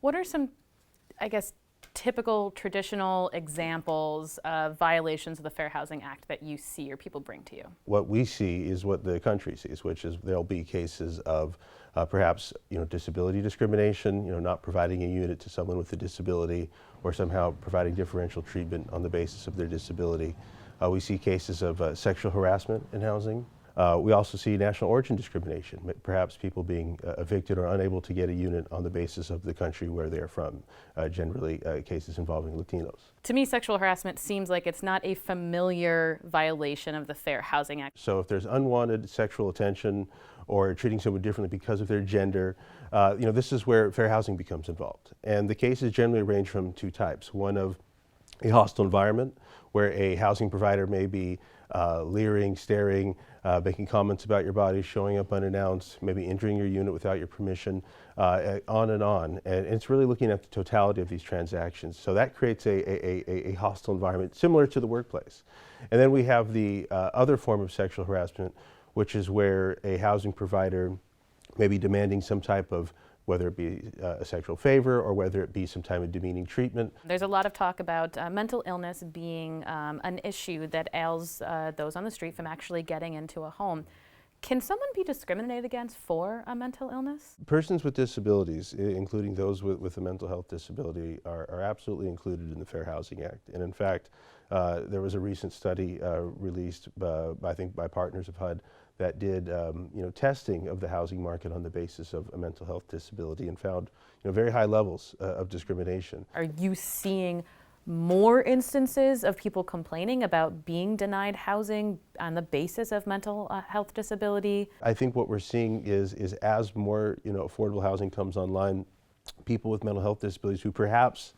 What are some, I guess, typical traditional examples of violations of the Fair Housing Act that you see or people bring to you? What we see is what the country sees, which is there'll be cases of perhaps disability discrimination, not providing a unit to someone with a disability, or somehow providing differential treatment on the basis of their disability. We see cases of sexual harassment in housing. We also see national origin discrimination, perhaps people being evicted or unable to get a unit on the basis of the country where they're from, generally cases involving Latinos. To me, sexual harassment seems like it's not a familiar violation of the Fair Housing Act. So if there's unwanted sexual attention or treating someone differently because of their gender, this is where fair housing becomes involved. And the cases generally range from two types. One of a hostile environment, where a housing provider may be leering, staring, making comments about your body, showing up unannounced, maybe entering your unit without your permission, on and on. And it's really looking at the totality of these transactions. So that creates a hostile environment similar to the workplace. And then we have the other form of sexual harassment, which is where a housing provider may be demanding some type of, whether it be a sexual favor or whether it be some type of demeaning treatment. There's a lot of talk about mental illness being an issue that ails those on the street from actually getting into a home. Can someone be discriminated against for a mental illness? Persons with disabilities, including those with a mental health disability, are absolutely included in the Fair Housing Act. And in fact, there was a recent study released, I think, by partners of HUD that did testing of the housing market on the basis of a mental health disability and found very high levels of discrimination. Are you seeing more instances of people complaining about being denied housing on the basis of mental health disability? I think what we're seeing is as more affordable housing comes online, people with mental health disabilities who perhaps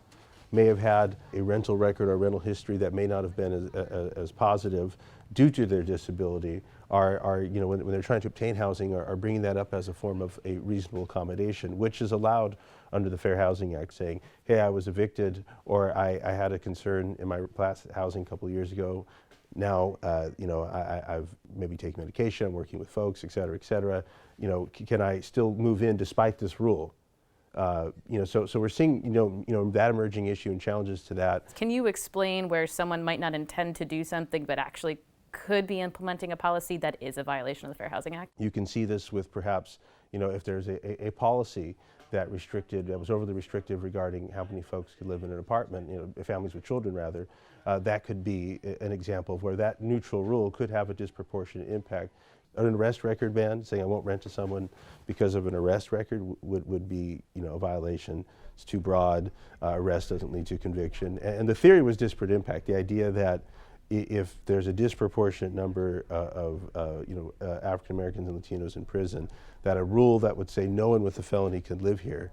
may have had a rental record or rental history that may not have been as positive due to their disability are when they're trying to obtain housing are bringing that up as a form of a reasonable accommodation, which is allowed under the Fair Housing Act, saying, hey, I was evicted, or I had a concern in my last housing a couple of years ago. Now, I've maybe taken medication, I'm working with folks, et cetera, can I still move in despite this rule? So we're seeing, that emerging issue and challenges to that. Can you explain where someone might not intend to do something but actually could be implementing a policy that is a violation of the Fair Housing Act? You can see this with perhaps, if there's a policy that was overly restrictive regarding how many folks could live in an apartment, families with children rather, that could be an example of where that neutral rule could have a disproportionate impact. An arrest record ban, saying I won't rent to someone because of an arrest record would be, a violation. It's too broad. Arrest doesn't lead to conviction. And the theory was disparate impact. The idea that if there's a disproportionate number of African Americans and Latinos in prison, that a rule that would say no one with a felony can live here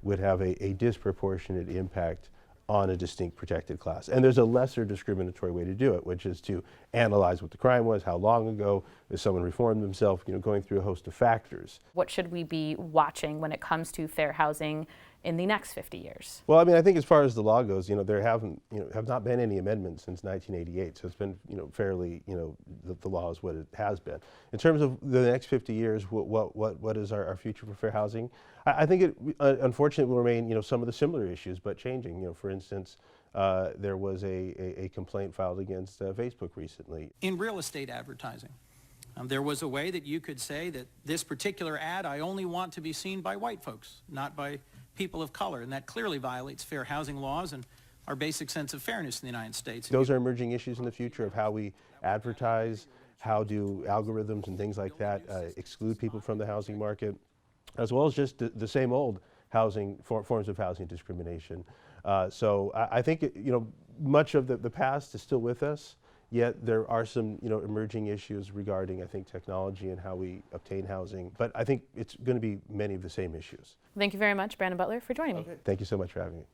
would have a disproportionate impact on a distinct protected class. And there's a lesser discriminatory way to do it, which is to analyze what the crime was, how long ago, if someone reformed themselves, going through a host of factors. What should we be watching when it comes to fair housing in the next 50 years? Well, I think as far as the law goes, there have not been any amendments since 1988. So it's been, fairly, the law is what it has been. In terms of the next 50 years, what is our future for fair housing? I think it, unfortunately, will remain, some of the similar issues, but changing. For instance, there was a complaint filed against Facebook recently. In real estate advertising, there was a way that you could say that this particular ad, I only want to be seen by white folks, not by people of color, and that clearly violates fair housing laws and our basic sense of fairness in the United States. Those are emerging issues in the future of how we advertise, how do algorithms and things like that exclude people from the housing market, as well as just the same old forms of housing discrimination. So I think much of the past is still with us, yet there are some emerging issues regarding, I think, technology and how we obtain housing. But I think it's going to be many of the same issues. Thank you very much, Branden Butler, for joining me. Thank you so much for having me.